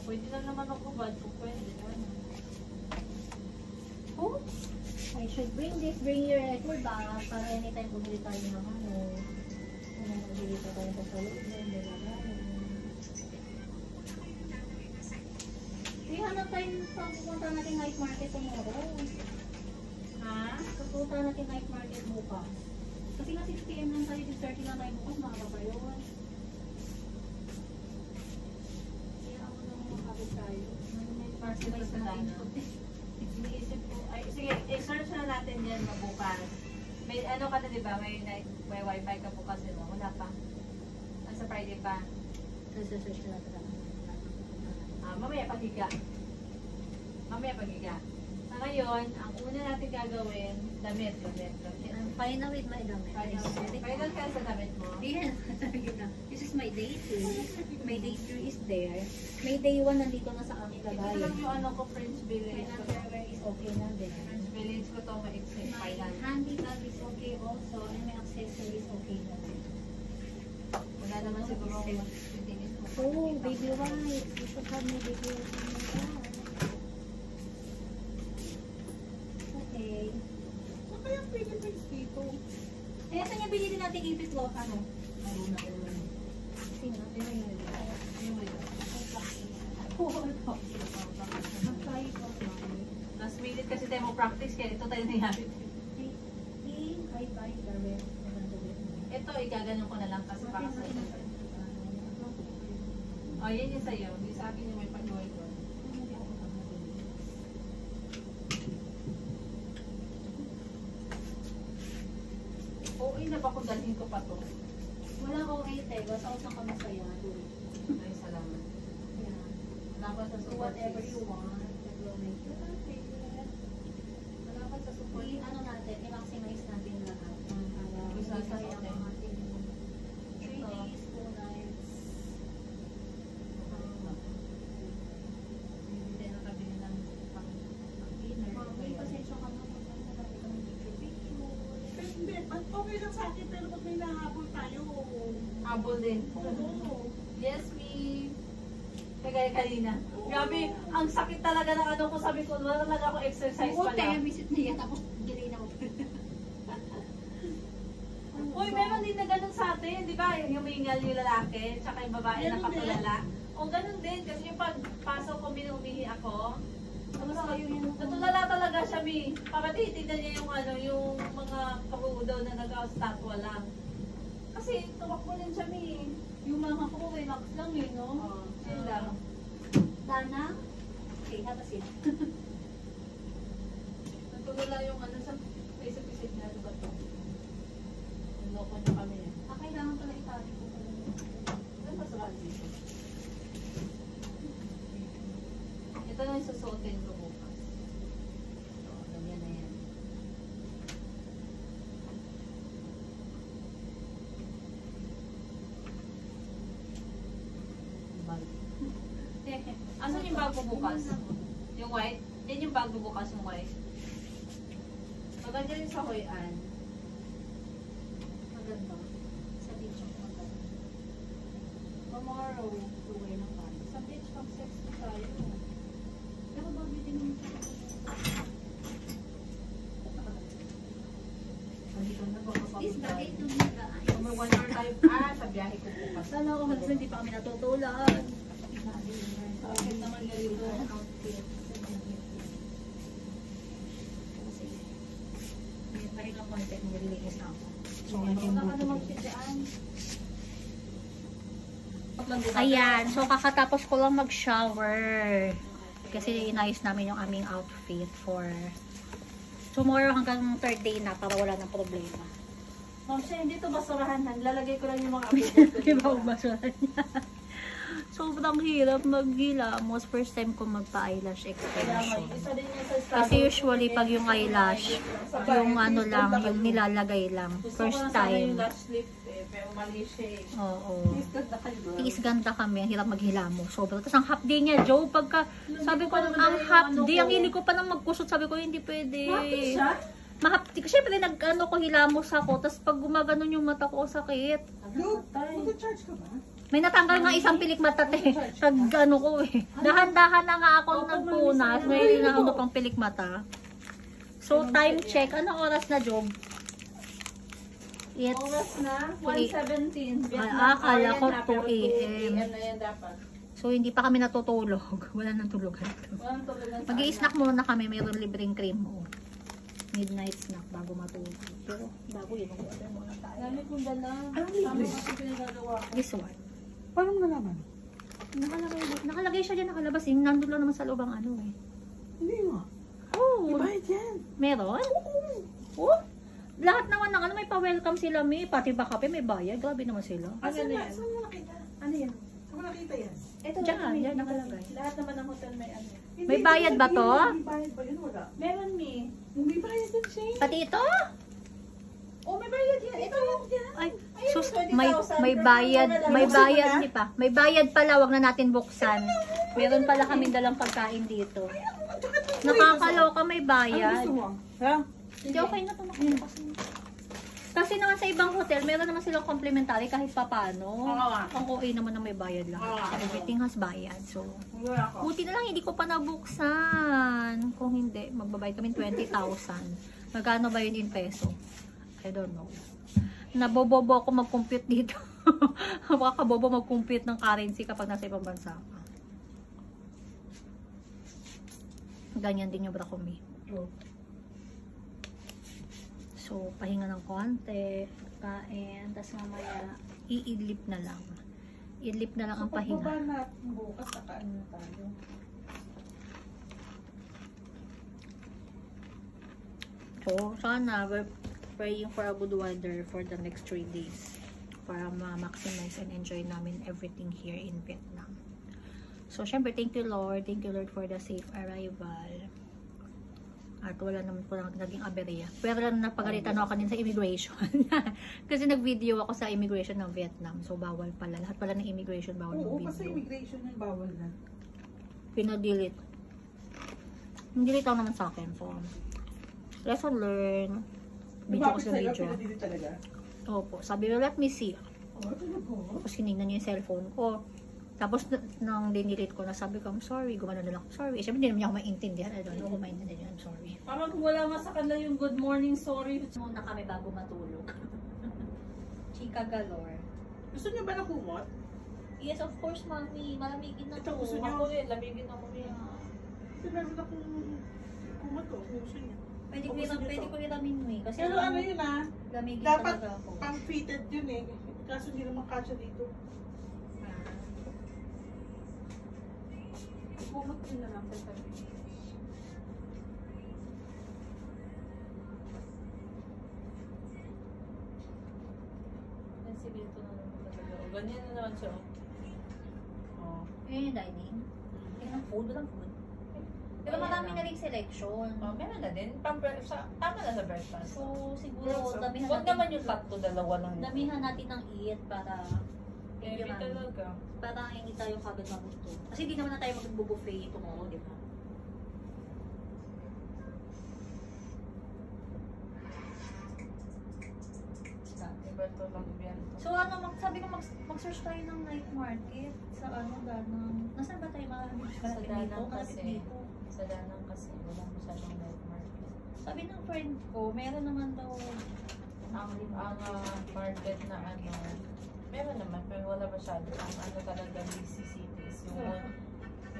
Pwede lang naman ako bad kung pwede. Oh, I should bring this. Bring your record bag para anytime bumili tayo ng ano. Bumili pa tayo sa salon. Hanap tayo pupunta natin night market tomorrow. Ha? Pupunta natin night market bukas. Kasi nga 6 PM lang tayo, 6:30 lang tayo bukas, maaga pa yun. Kaya ako nang makakabit tayo. Market pa sa dana. Iniisip ko, ay sige, i-search na natin yan mabukas. May ano ka na diba, may wifi ka bukas mo. Wala pa. Sa Friday pa. Search na natin. Mamaya pagiga. Mamaya pagiga. Sa ngayon, ang una natin gagawin, damit. Final with my damit. Final ka sa damit mo? Yes, this is my day 2. My day 3 is there. May day 1 nandito na sa amin Ito lagayan. lang yung ano ko, French Village. My underwear is okay na din. French Village ko to ma-exit My final. handy bag is okay also. And my accessories okay na din. Wala naman siguro titingin mo. Oh, baby wipes. You should have my baby wipes in my bag. Okay. Saan kaya Philippines dito? Eh, saan niya binili natin ipis lo? Ano? Sino? Last minute kasi tayo mo practice kaya ito tayo nangyari. Ito, igaganon ko na lang kasi para sa ito. Oh, yan yung sa'yo. Hindi sa akin yung may pag-iway ko. Oo, na ba kung dalhin ko pa to? Wala akong 8 basta ako saan ka masaya. Ay, salamat. Yeah. Salamat sa Do support. whatever you want. That will make you happy. Salamat sa support. Ano natin, i-maximize natin lahat. Isa sa Masaya atin. ang ating 3 days, 2 nights. Hindi na kabili ng pang-dinner. Mami, pasensya ka na kung saan marami kami picture-picture. Hindi, okay lang sa akin pero pag may nahabol tayo. Habol din. Oo. Yes, me. Kagaya kanina. Grabe, ang sakit talaga ng ano ko. Sabi ko, wala talaga ako exercise Oo, pala. kaya visit niya. Tapos, gilay na ako. Uy, meron din na ganun sa atin. Di ba? Yung humingal yung lalaki, tsaka yung babae Meron nakatulala. O, ganun din. Kasi yung pagpasok ko, umihi ako. Tapos, natulala talaga siya, Mi. Papatitignan niya yung ano, yung mga kabuudaw na nag-statwa lang. Kasi, tumakbo din siya, Mi. Yung mga kabuudaw, max lang yun, no? Oo. Yun lang. Dana? Okay, hatasin. Natulala yung ano sa isip-isip na ito ba ito? Niloko niyo kami. Kailangan pala itali ko. Ano ba sa dito? Ito na yung susuotin ko bukas. Ito, ganyan na yan. Bag. Asan yung bago bukas? Yung white? Yan yung bago bukas, yung white. Maganda rin sa Hoyan. Maganda. Sa beach ang maganda. Tomorrow, uwi na pa. Sa beach, pag-sex na tayo. Pero bago din yung is bagay to me guys. May 1 hour tayo. Sa biyahe ko bukas. Sana ako hindi pa kami natutulan. Bakit naman ganito? Outfit. Kasi, may pa rin ang content mo, release na ako. So, ayan, so kakatapos ko lang mag-shower. Kasi inayos namin yung aming outfit for tomorrow hanggang 3rd day na para wala ng problema. Ma'am, siya hindi to basurahan. Lalagay ko lang yung mga Diba ang basurahan niya? Sobrang hirap maghilamos. First time ko magpa-eyelash extension. Kasi usually pag yung eyelash, yung ano lang, yung nilalagay lang. First time. Yung lash lift pero mali siya eh. Oo. Tiis ganda kami, ang hirap maghilamos. Sobrang. Tapos ang half day niya, Joe, pagka, sabi ko, ang half day, ang hili ko pa nang magkusot, sabi ko, hindi pwede. Bakit siya? Mahapdi ko. Siyempre, nag-ano ko, hilamos ako. Tapos pag gumaganon yung mata ko, sakit. Look, mag-charge ka ba? May natanggal nga isang pilikmata te. Tag ano ko eh. Dahan-dahan na nga ako nagpunas. May ano pang pilikmata. So time check. Anong oras na, Job? It's Oras na, 1:17. akala ko 2 AM. Na yan dapat. So hindi pa kami natutulog. Wala nang tulugan. Walang tulugan sa Mag-i-snack muna kami. Mayroon libreng cream. Oh. Midnight snack bago matulog. Pero bago yun. Mag-order muna tayo. Dami kong dala. Anong libre? Kasi pinagagawa ko. This one. Paano mo nalaman? Nakalagay siya dyan nakalabas. Yung nandun lang naman sa loob ang ano eh. Hindi nga. Oh, Ibayad yan. meron? Oh, lahat naman ng ano may pa-welcome sila may. Pati ba kape may bayad. Grabe naman sila. Saan yan? mo nakita? Ano yan? Saan mo nakita yan? Ito Diyan nakalagay. Lahat naman ng hotel may ano. May bayad ba to? May bayad ba yun? Wala. Meron mi. May bayad yan, Shane. Pati ito? Oh, may bayad yan. Ito yan. Ay, Ayun, sus, 20,000 may per bayad, month na may lang. bayad di pa. May bayad pala, wag na natin buksan. Meron pala kaming dalang pagkain dito. Nakakaloka, may Ano bayad. gusto mo? Ha? Hindi, okay na ito. Kasi naman sa ibang hotel, meron naman silang complimentary kahit pa paano. nga. Ang okay naman na may bayad lang. Oo nga. Everything has bayad. So, Wala ako. buti na lang hindi ko pa nabuksan. Kung hindi, magbabayad kami 20,000. Magkano ba yun in peso? I don't know. Nabobobo ako mag-compute dito. Makakabobo mag-compute ng currency kapag nasa ibang bansa ka. Ganyan din yung broccoli. So, pahinga ng konti, kain, tapos mamaya, iidlip na lang. Idlip na lang ang pahinga. Pagbaba natin bukas, sakain na tayo. So, sana, we're praying for a good weather for the next 3 days para ma-maximize and enjoy namin everything here in Vietnam. So, syempre, thank you Lord for the safe arrival. At wala naman po naging aberya. Pero napagalitan ako kanina sa immigration. Kasi nag-video ako sa immigration ng Vietnam. So, bawal pala. Lahat pala ng immigration bawal ng Oo, video. kasi immigration yung bawal na. Pinadelete. Delete ako naman sa akin. So, lesson learned. Video ko sa video. Pinadili talaga? Opo. Sabi ko, let me see. Oo, talaga. Tapos hinignan niya yung cellphone ko. Tapos nang dinelete ko na sabi ko, I'm sorry. Gumano na lang ako. Sorry. Siyempre hindi naman niya ako maintindihan. I don't know kung maintindihan niya. I'm sorry. Parang kung wala nga sa kanila yung good morning, sorry. Muna kami bago matulog. Chika galore. Gusto niyo ba na kumot? Yes, of course, mami. Malamigin na Ito, to. gusto niyo? Ako rin, lamigin ako rin. Kasi meron akong kumot ko. Kung gusto niyo. Pwede ko Gusto niyo pwede to? ko iramin mo eh. Kasi Pero ano yun ah? lamigin Dapat talaga ako. pang fitted yun eh. Kaso hindi naman kasya dito. Kumot yun na lang. Sensibility na naman talaga. O, ganyan na naman siya. Oh. Yun yung dining. Tingnan food, walang food. Pero marami na rin selection. Oh, meron na din. Tama na sa breakfast. So, siguro, damihan Huwag natin. naman yung tatlo, dalawa lang. Damihan natin ng eat para Heavy yun ang- talaga. para hindi tayo kagad magusto. Kasi hindi naman na tayo mag-buffet tomorrow, di ba? Iberto lang yan. So ano, sabi ko mag-search tayo ng night market sa ano, Danang. Nasaan ba tayo malapit Sa dito? Danang Malapit kasi. dito. Sa Danang kasi, walang masyadong night market. Sabi ng friend ko, meron naman daw Ang market na ano, meron naman, pero wala masyado. Ang ano talaga, busy cities. Yung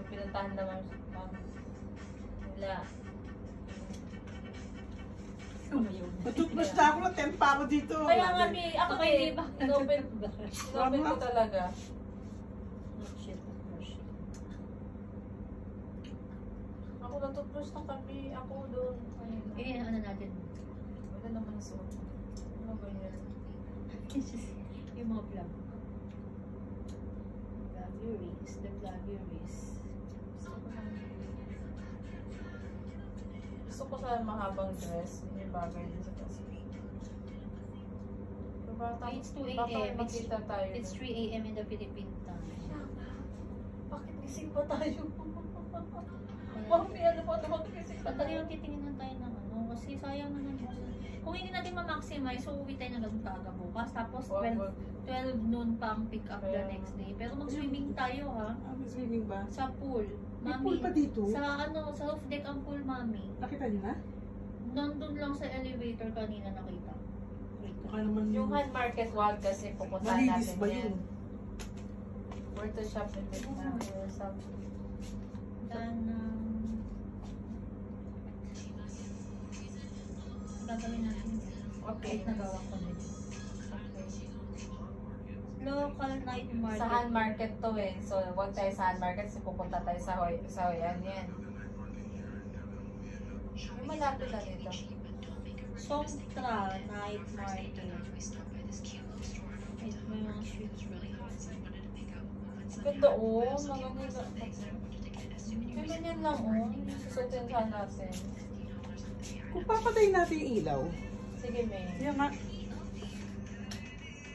pinuntahan naman nila. Matutbrush na ako, natempa ako dito. Kaya nga, ako Okay, din, di ba? inopen ko talaga. shit. Ako natutbrush ng kami, ako doon. Eh, ano natin? Wala naman suot. Ano ba yan? Yung mga vlog. Vloggeries, the vloggeries. Gusto ko sa mahabang dress, hindi bagay din sa kasi. It's 2 Baka a.m. makita tayo. It's 3 a.m. in the Philippine time. Bakit gising pa tayo? Bakit may ano pa ito? Bakit gising pa Pagdali tayo? lang titingnan tayo ng ano, kasi sayang naman yun. Kung hindi natin ma-maximize, so uwi tayo ng gaga bukas. Tapos 12 noon pa ang pick up the next day. Pero mag-swimming tayo ha. May swimming ba? Sa pool. May Mami, pool pa dito? sa roof deck ang pool, mami. Nakita niyo na? Nandun lang sa elevator kanina nakita. Baka naman Yung hand market wag kasi pupuntahan malinis natin ba yan. yun? Where to shop in Vietnam or something. Gagawin natin. Okay. Kahit nagawa ko din. Local night market. Sa hand market to eh. So, wag tayo sa hand market kasi pupunta tayo sa Hoyan yan. Yung malapit na dito. Songtra night market. Wait, may mga sweets. Ganda oh. Mga nila. Ganyan lang oh. Susutin ka natin. Kung papatayin natin yung ilaw. Sige, May. Yan nga.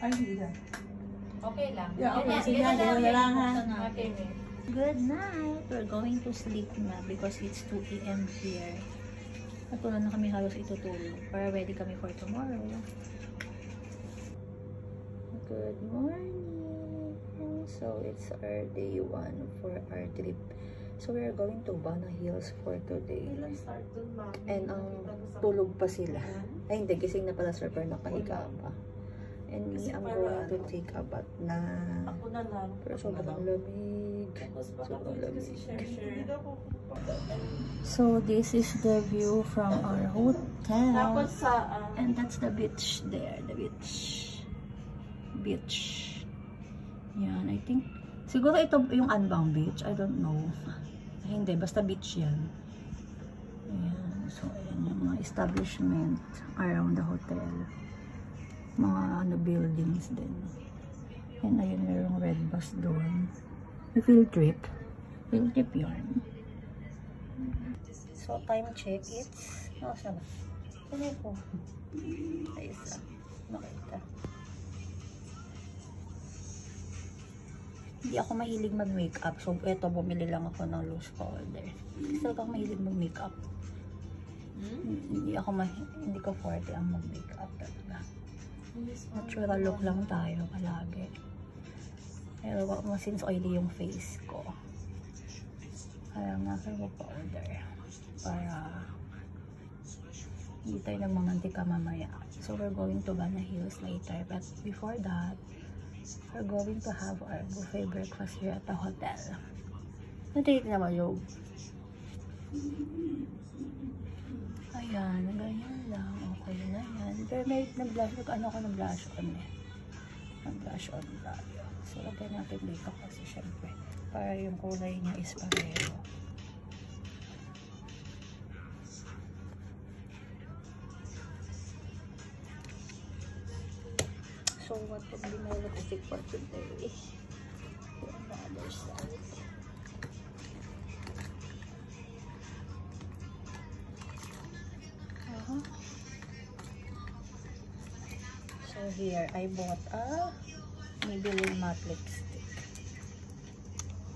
Ay, hindi na. Okay lang. Yeah, okay. Ganyan, Sige, ganyan ganyan lang, ha? Okay, May. Good night! We're going to sleep na because it's 2 AM here. Natulan na kami halos itutulog para ready kami for tomorrow. Good morning! So, it's our day 1 for our trip. So, we are going to Bana Hills for today. Start dun, ma'am. And ang tulog pa sila. Ay, hindi. Gising na pala sir, pero nakahiga pa. And me, I'm going to take a bath na. Ako na lang. Pero sobrang lamig. Tapos baka Sobrang pwede kasi lamig. share. So, this is the view from our hotel. Tapos sa... And that's the beach there. The beach. Beach. Yan, I think. Siguro ito yung Anbang Beach. I don't know. Hindi, basta beach yan. Ayan. So, ayan yung mga establishment around the hotel. Mga buildings din. And ayun, mayroong red bus doon. May field trip. Field trip yun. So, time check, it's... Ano siya ba? Ano po? Ay, isa. Makita. Hindi ako mahilig mag-makeup. So, eto, bumili lang ako ng loose powder. Kasi talaga ako mahilig mag-makeup. Hindi ko forte ang mag-makeup talaga. Natural look lang tayo palagi. Pero since oily yung face ko, kaya nga kayo powder para hindi tayo nagmamantika mamaya. So, we're going to Bana Hills later. But before that, we're going to have our buffet breakfast here at the hotel. Natake na ba, Job? Ayan, ganyan lang. Okay na yan. Pero may nag-blush on eh. Nag-blush on tayo. So, lagyan natin dito kasi syempre para yung kulay niya is pareho. So, what would be my lipstick for today? On the other side. So, here, I bought a Maybelline matte lipstick.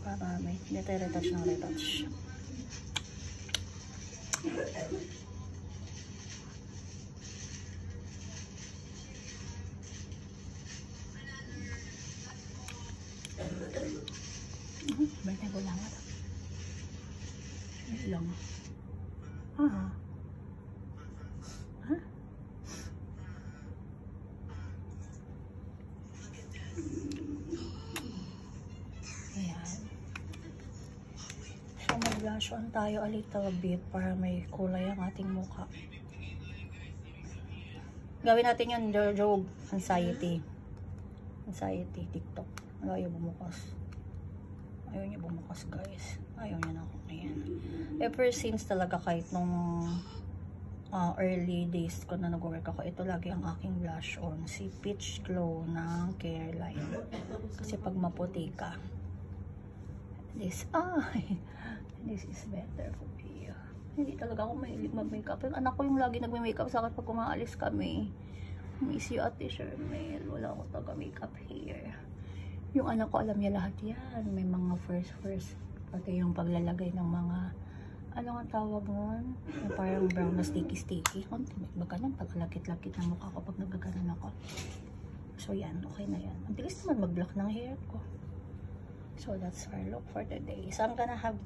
Para may retouch ng retouch. Bantay ko lang ito. Lang. Ah. Ha? Ayan. So, mag-blush on tayo a little bit para may kulay ang ating mukha. Gawin natin yun, Job. Anxiety. Anxiety, TikTok. Ayaw bumukas. Ayaw niya bumukas, guys. Ayaw niya na ako ngayon. Ever since talaga kahit nung early days ko na nag-work ako, ito lagi ang aking blush on. Si Peach Glow ng Careline. Kasi pag maputi ka, this is better for you. Hindi talaga ako mahilig mag-makeup. Yung anak ko yung lagi nagme-makeup sa akin pag umaalis kami. Miss you, Ate Shermel. Wala ako taga-makeup here. Yung anak ko, alam niya lahat yan. May mga first. Pati yung paglalagay ng mga ano nga tawag nun? Yung parang brown na sticky-sticky. Maganon pag lakit-lakit ng mukha ko pag nagaganon ako. So yan, okay na yan. Ang bilis naman mag-block ng hair ko. So that's our look for today. So I'm gonna have,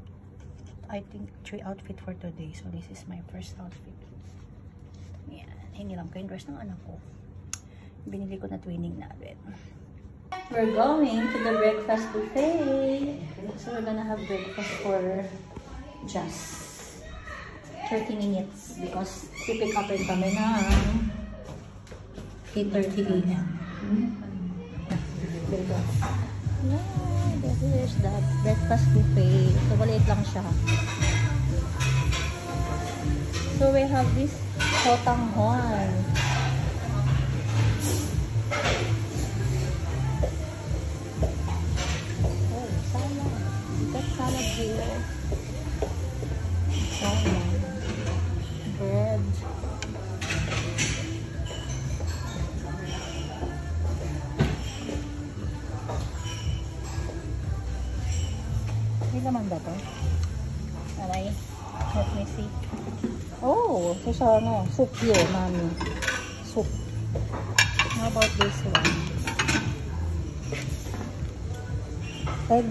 I think, 3 outfits for today. So this is my first outfit. Yan. Hiniram ko yung dress ng anak ko. Binili ko na twinning natin. We're going to the breakfast buffet. So we're gonna have breakfast for just 30 minutes because pipick up rin kami na 8:30 a.m. Yeah, this is the breakfast buffet. So maliit lang siya. So we have this sotanghon. Salad here. Bread. May laman ba to? Aray. Let me see. Oh, ito sa ano, soup here, mami. Soup. How about this one? Egg.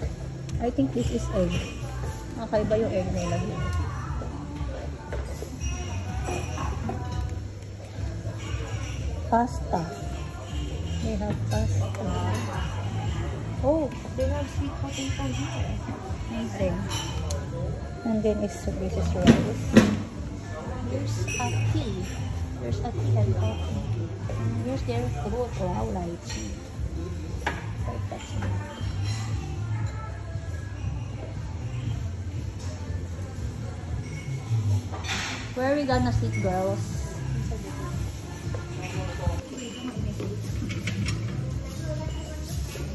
I think this is egg. Nakaiba yung egg na ilagay. Pasta. They have pasta. Oh, they have sweet potato here. Amazing. And then this is rice. There's a tea. There's a tea and coffee. Here's their fruit. Wow, lychee. Like that's nice. Where are we gonna sit, girls?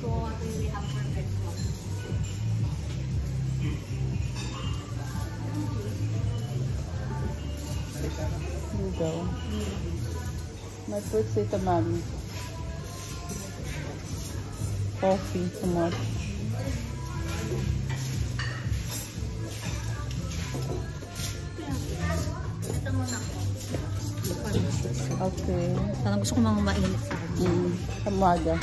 So, what will we have for breakfast? Here you go. My fruits with a man. Coffee, too much. Okay. Parang gusto ko mga mainit sa akin. Tamaga.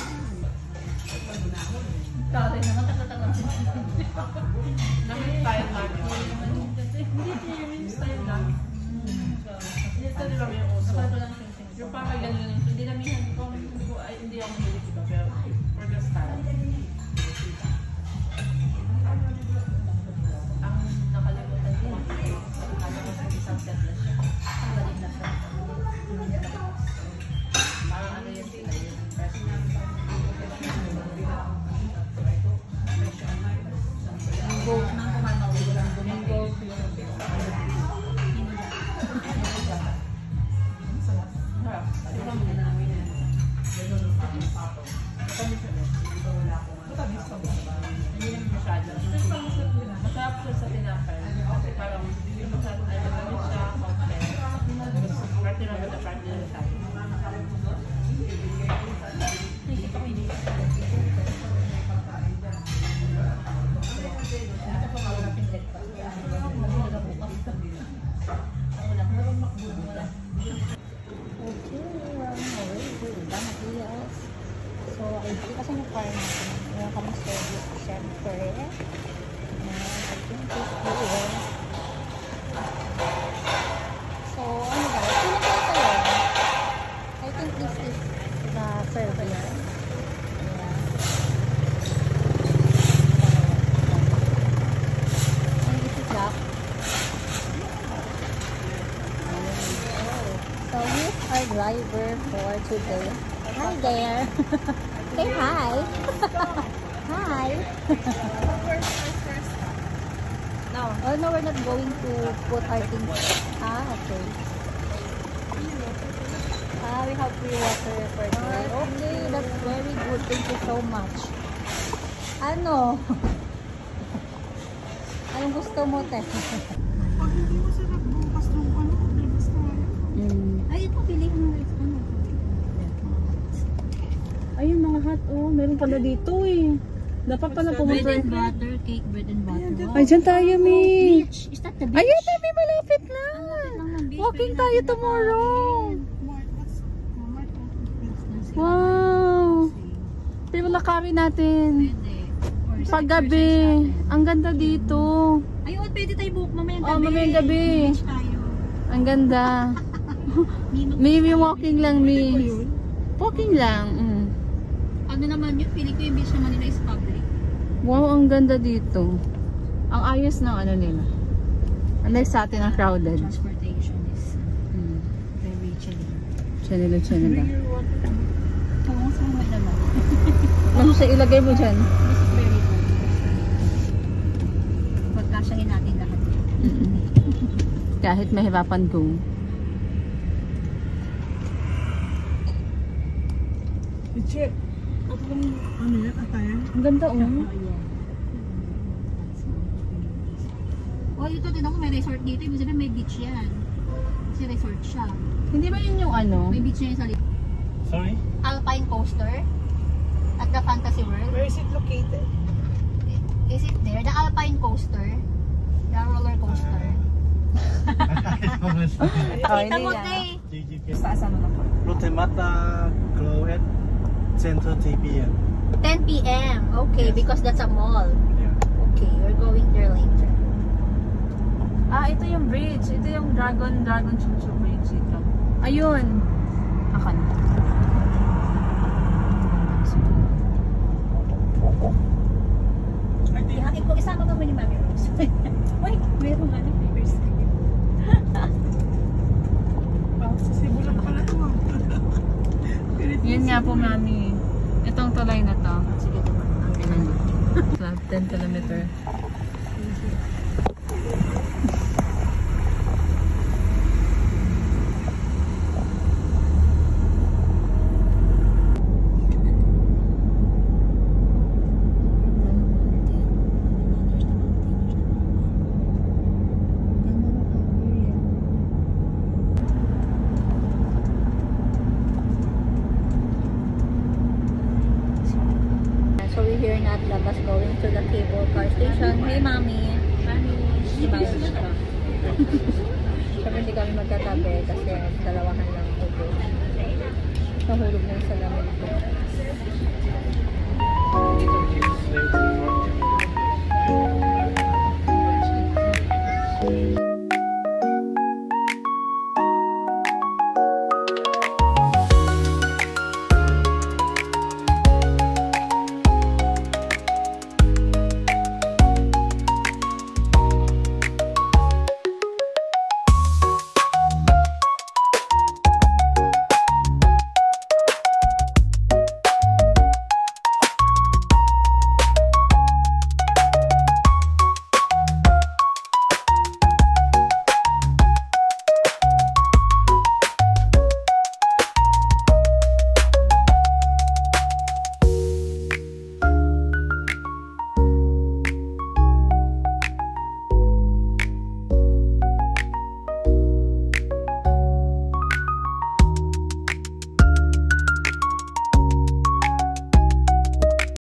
Tatay naman, taga-taga. Style lang. Hindi yung style lang. Hindi style lang yung uso. Yung parang ganun. Hindi namin hindi ako mahilig ito. Pero for the style. Ang nakalimutan din. Ano ko sa isang set na siya. Ang galing na siya. Parang ano yung style. Goat na kumano. Goat. Masarap siya sa tinapay. Kasi parang hindi masyadong alam siya. Party lang sa party lang siya. So, ay kasi yung car natin. Yung kami service, syempre. I think this here. So, ano ba? Sino ba ito yun? I think this is the service. And this is that. So, here's our driver for today. Hi there. Say hi. Hi. No. Oh no, we're not going to put our things. Ah, okay. We have free water for today. Okay, that's very good. Thank you so much. Ano? Anong gusto mo, te? Pag hindi mo sila bukas ng bukas tayo. Ay, ito, pili mo na ito. Ayun mga hot, oh. Meron pala dito eh. Dapat pala pumunta. Bread and butter, cake, bread and butter. Ay, dyan tayo, Mi. Beach. Is that the beach? Ayun, Mi, malapit na. Walking tayo tomorrow. Wow. Pero nakami natin. Paggabi. Ang ganda dito. Ayun, pwede tayo book mamayang Oh, gabi. mamayang gabi. Beach tayo. Ang ganda. Mi, walking lang, Mi. Walking lang. Mm. Ano naman yun? Pili ko yung beach naman nila is public. Wow, ang ganda dito. Ang ayos ng ano nila. Unlike sa atin ang crowded. Transportation is very chill. Chanila. Oo, sumay naman. Ano siya ilagay mo dyan? This is very good. Pagkasyahin natin lahat. Kahit mahirapan ko. I-check. Ano yan? Atayan? Ang ganda oh. Oh, ito din ako, may resort dito. Ibig sabihin may beach yan. Kasi resort siya. Hindi ba yun yung ano? May beach yan sa Sorry? Alpine coaster at the Fantasy World. Where is it located? Is it there? The Alpine coaster? The roller coaster? Kita mo kay 롯데마다 Glow at 10:30 p.m. 10 p.m. Okay, because that's a mall. Yeah. Okay, we're going there later. Ah, ito yung bridge. Ito yung Dragon Chuchu Bridge ito. Ayun. Akan. Isama ka mo ni Mami Rose. Wait, meron nga na papers. Sa Cebu lang pala ito. Yun nga po, Mami. Itong tulay na to. Sige, diba? Ang ganun. 10 kilometer. So we're here na at labas going to the cable car station. Hey, Mami. Mami. Sabi hindi kami magkatabi kasi dalawahan lang ubo. Nahulog na yung salamin ko.